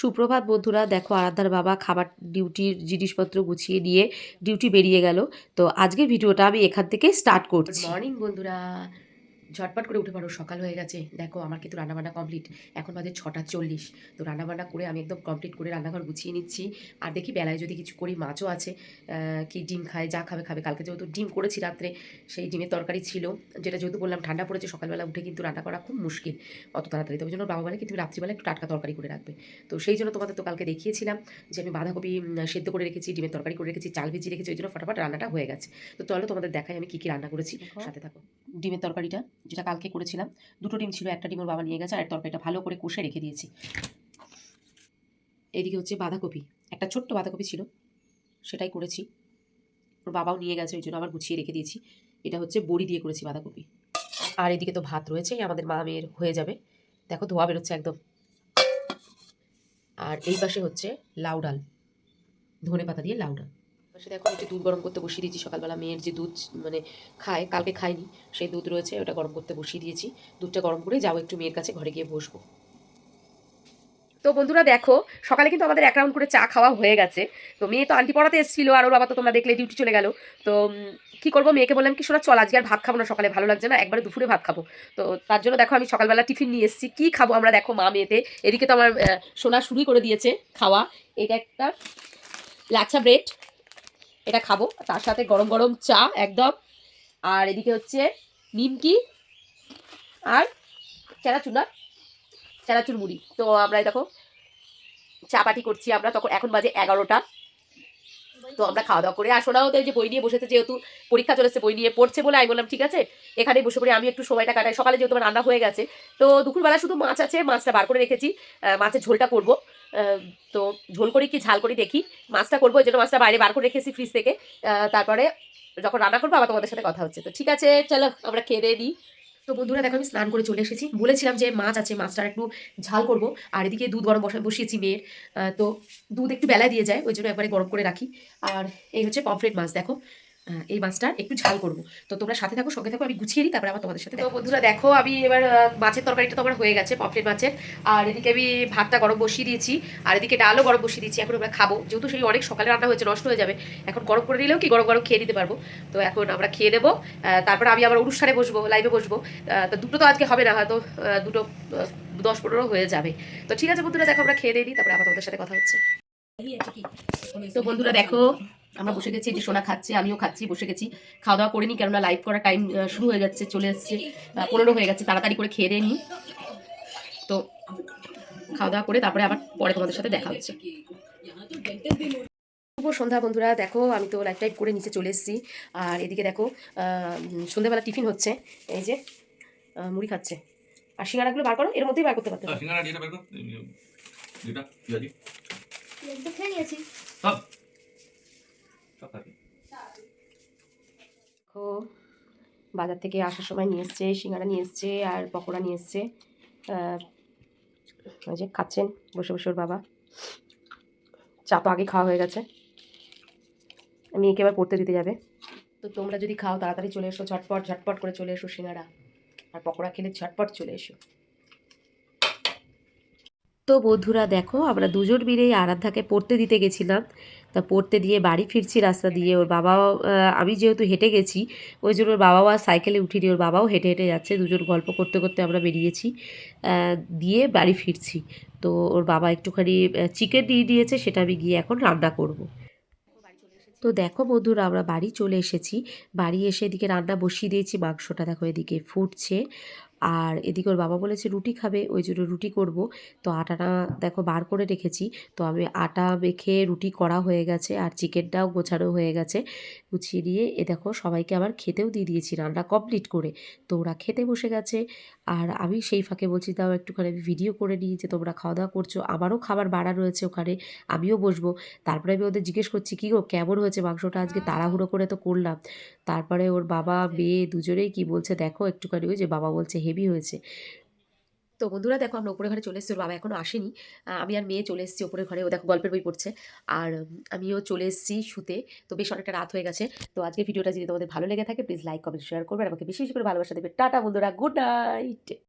সুপ্রভাত বন্ধুরা, দেখো আরাধ্যার বাবা খাবার ডিউটির জিনিসপত্র গুছিয়ে নিয়ে ডিউটি বেরিয়ে গেল। তো আজকের ভিডিওটা আমি এখান থেকে স্টার্ট করছি। গুড মর্নিং বন্ধুরা, ঝটপট করে উঠে পড়ো, সকাল হয়ে গেছে। দেখো আমার কিন্তু রান্নাবান্না কমপ্লিট, এখন বাজে 6:40। তো রান্নাবান্না করে আমি একদম কমপ্লিট করে রান্নাঘর গুছিয়ে নিচ্ছি। আর দেখি বেলায় যদি কিছু করি, মাছও আছে, কি ডিম খায়, যা খাবে খাবে। কালকে যেহেতু ডিম করেছি রাত্রে, সেই ডিমের তরকারি ছিল, যেটা যেহেতু বললাম ঠান্ডা পড়েছে, সকালবেলা উঠে কিন্তু রান্না করা খুব মুশকিল অত তাড়াতাড়ি। তো ওই জন্য বাবা বলে কি তুমি রাত্রিবেলা একটু টাটকা তরকারি করে রাখবে। তো সেই জন্য তোমাদের তো কালকে দেখিয়েছিলাম যে আমি বাঁধাকপি সেদ্ধ করে রেখেছি, ডিমের তরকারি করে রেখেছি, চাল ভিজিয়ে রেখেছি, ওই জন্য ফটাফট রান্নাটা হয়ে গেছে। তো চলো তোমাদের দেখাই আমি কী কী রান্না করেছি, সাথে থাকো। ডিমের তরকারিটা যেটা কালকে করেছিলাম, দুটো ডিম ছিল, একটা ডিম ওর বাবা নিয়ে গেছে, আর তরকারিটা ভালো করে কষে রেখে দিয়েছি। এদিকে হচ্ছে বাঁধাকপি, একটা ছোট্ট বাঁধাকপি ছিল, সেটাই করেছি, ওর বাবাও নিয়ে গেছে, ওই জন্য আবার গুছিয়ে রেখে দিয়েছি। এটা হচ্ছে বড়ি দিয়ে করেছি বাঁধাকপি। আর এদিকে তো ভাত রয়েছে, আমাদের মা মেয়ের হয়ে যাবে। দেখো ধোয়া বেরোচ্ছে একদম। আর এই পাশে হচ্ছে লাউ ডাল, ধনে পাতা দিয়ে লাউ ডাল। পাশে দেখো একটু দুধ গরম করতে বসিয়ে দিয়েছি, সকালবেলা মেয়ের যে দুধ মানে খায়, কালকে খায়নি, সেই দুধ রয়েছে, ওটা গরম করতে বসিয়ে দিয়েছি। দুধটা গরম করে যাবো একটু মেয়ের কাছে, ঘরে গিয়ে বসবো। তো বন্ধুরা দেখো, সকালে কিন্তু আমাদের এক রাউন্ড করে চা খাওয়া হয়ে গেছে। তো মেয়ে তো আন্টি পড়াতে এসেছিল, আর ওর বাবা তো তোমরা দেখলে ডিউটি চলে গেল। তো কি করবো, মেয়েকে বললাম কি শোনা চল, আজকে আর ভাত খাবো না, সকালে ভালো লাগছে না, একবারে দুপুরে ভাত খাবো। তো তার জন্য দেখো আমি সকালবেলা টিফিন নিয়ে এসেছি। কি খাবো আমরা, দেখো মা মেয়েতে। এদিকে তো আমার সোনা শুরুই করে দিয়েছে খাওয়া। এটা একটা লাচ্ছা ব্রেড, এটা খাবো, তার সাথে গরম গরম চা একদম। আর এদিকে হচ্ছে নিমকি আর চানাচুর মুড়ি। তো আমরা দেখো চা পাটি করছি আমরা, তখন এখন বাজে 11টা। তো আমরা খাওয়া দাওয়া করে, আর সোনাও তো যে বই নিয়ে বসেছে, যেহেতু পরীক্ষা চলেছে, বই নিয়ে পড়ছে বলে আমি বললাম ঠিক আছে এখানেই বসে পড়ি, আমি একটু সময়টা কাটাই। সকালে যেহেতু আমার রান্না হয়ে গেছে, তো দুপুরবেলা শুধু মাছ আছে, মাছটা বার করে রেখেছি, মাছের ঝোলটা করবো। তো ঝোল করি কি ঝাল করি দেখি, মাছটা করবো, ওই জন্য মাছটা বাইরে বার করে রেখেছি ফ্রিজ থেকে। তারপরে যখন রান্না করবো আবার তোমাদের সাথে কথা হচ্ছে। তো ঠিক আছে, চলো আমরা খেয়ে দিয়ে নিই। তো বন্ধুরা দেখো আমি স্নান করে চলে এসেছি, বলেছিলাম যে মাছ আছে, মাছটা একটু ঝাল করব। আর এদিকে দুধ গরম বসিয়েছি মেয়ের। তো দুধ একটু বেলায় দিয়ে যায়, ওই জন্য একবারে গরম করে রাখি। আর এই হচ্ছে পমফ্রেট মাছ, দেখো এই মাছটা একটু ঝাল করবো। তো তোমরা সাথে থাকো, সঙ্গে থাকো, আমি গুছিয়ে নিই, তারপরে আবার তোমাদের সাথে। তো বন্ধুরা দেখো আমি এবার মাছের তরকারিটা তো আমার হয়ে গেছে, পমফ্রেট মাছের। আর এদিকে আমি ভাতটা গরম বসিয়ে দিয়েছি, আর এদিকে ডালও গরম বসিয়ে দিয়েছি। এখন আমরা খাবো, যেহেতু সেই অনেক সকালে রান্না হয়েছে, নষ্ট হয়ে যাবে, এখন গরম করে নিলেও কি গরম গরম খেয়ে নিতে পারবো। তো এখন আমরা খেয়ে নেবো, তারপরে আমি আবার অনুষ্ঠানে বসবো, লাইভে বসবো। তো দুটো তো আজকে হবে না, হয়তো দুটো 10-15 হয়ে যাবে। তো ঠিক আছে বন্ধুরা দেখো আমরা খেয়ে দিয়ে নিই, তারপরে আবার তোমাদের সাথে কথা হচ্ছে। তো বন্ধুরা দেখো আমরা বসে গেছি, যে সোনা খাচ্ছে, আমিও খাচ্ছি, বসে গেছি। খাওয়া দাওয়া করে নিই, কেননা লাইভ করার টাইম শুরু হয়ে যাচ্ছে, চলে এসছে, 15 হয়ে গেছে, তাড়াতাড়ি করে খেয়ে দিয়ে নিই। তো খাওয়া দাওয়া করে তারপরে আবার পরে তোমাদের সাথে দেখা হচ্ছে। শুভ সন্ধ্যা বন্ধুরা, দেখো আমি তো লাইভ টাইপ করে নিচে চলে এসেছি। আর এদিকে দেখো সন্ধ্যাবেলা টিফিন হচ্ছে, এই যে মুড়ি খাচ্ছে। আর সিঙ্গাড়াগুলো বার করো, এর মধ্যেই বার করতে পারতো। সিঙ্গাড়া দিয়ে বার করো, যেটা পিয়াজি তো খেয়ে নিয়েছি সব সব থাকে। দেখো বাজার থেকে আসার সময় নিয়ে এসছে, সিঙ্গাড়া নিয়ে এসছে আর পকোড়া নিয়ে এসছে। ওই যে খাচ্ছেন বসে বসে ওর বাবা। চা তো আগে খাওয়া হয়ে গেছে, মেয়েকে এবার পড়তে দিতে যাবে। তো তোমরা যদি খাও তাড়াতাড়ি চলে এসো, ঝটপট ঝটপট করে চলে এসো, সিঙ্গাড়া আর পকোড়া খেলে ঝটপট চলে এসো। তো বন্ধুরা দেখো আমরা দুজন মিলেই আরাধ্যাকে পড়তে দিতে গেছিলাম। তা পড়তে দিয়ে বাড়ি ফিরছি রাস্তা দিয়ে, ওর বাবাও আমি যেহেতু হেঁটে গেছি, ওই জন্য ওর বাবাও আর সাইকেলে উঠিনি, ওর বাবাও হেঁটে হেঁটে যাচ্ছে, দুজন গল্প করতে করতে আমরা বেরিয়েছি, দিয়ে বাড়ি ফিরছি। তো ওর বাবা একটুখানি চিকেন নিয়ে নিয়েছে, সেটা আমি গিয়ে এখন রান্না করব। তো দেখো বন্ধুরা আমরা বাড়ি চলে এসেছি, বাড়ি এসে এদিকে রান্না বসিয়ে দিয়েছি, মাংসটা দেখো এদিকে ফুটছে। আর এদিকে ওর বাবা বলেছে রুটি খাবে, ওই জন্য রুটি করব। তো আটাটা দেখো বার করে রেখেছি, তো আমি আটা মেখে রুটি করা হয়ে গেছে, আর চিকেনটাও গোছানো হয়ে গেছে। গুছিয়ে দিয়ে এ দেখো সবাইকে আবার খেতেও দিয়ে দিয়েছি রান্না কমপ্লিট করে। তো ওরা খেতে বসে গেছে, আর আমি সেই ফাঁকে বলছি তাও একটুখানি আমি ভিডিও করে নিই, যে তোমরা খাওয়া দাওয়া করছো, আমারও খাবার বাড়া রয়েছে ওখানে, আমিও বসবো। তারপরে আমি ওদের জিজ্ঞেস করছি কী গো কেমন হয়েছে মাংসটা, আজকে তাড়াহুড়ো করে তো করলাম। তারপরে ওর বাবা মেয়ে দুজনেই কি বলছে দেখো একটুখানি, ওই যে বাবা বলছে হেভি হয়েছে। তো বন্ধুরা দেখো আমরা উপরে ঘরে চলে এসেছি, ওর বাবা এখনও আসেনি। আমি আর মেয়ে চলে এসেছি উপরের ঘরে, ও দেখো গল্পের বই পড়ছে। আর আমিও চলে এসেছি শুতে। তো বেশ অনেকটা রাত হয়ে গেছে। তো আজকের ভিডিওটা যদি তোমাদের ভালো লেগে থাকে প্লিজ লাইক কমেন্ট শেয়ার করবে, আর আমাকে বেশি বেশি করে ভালোবাসা দেবে। টাটা বন্ধুরা, গুড নাইট।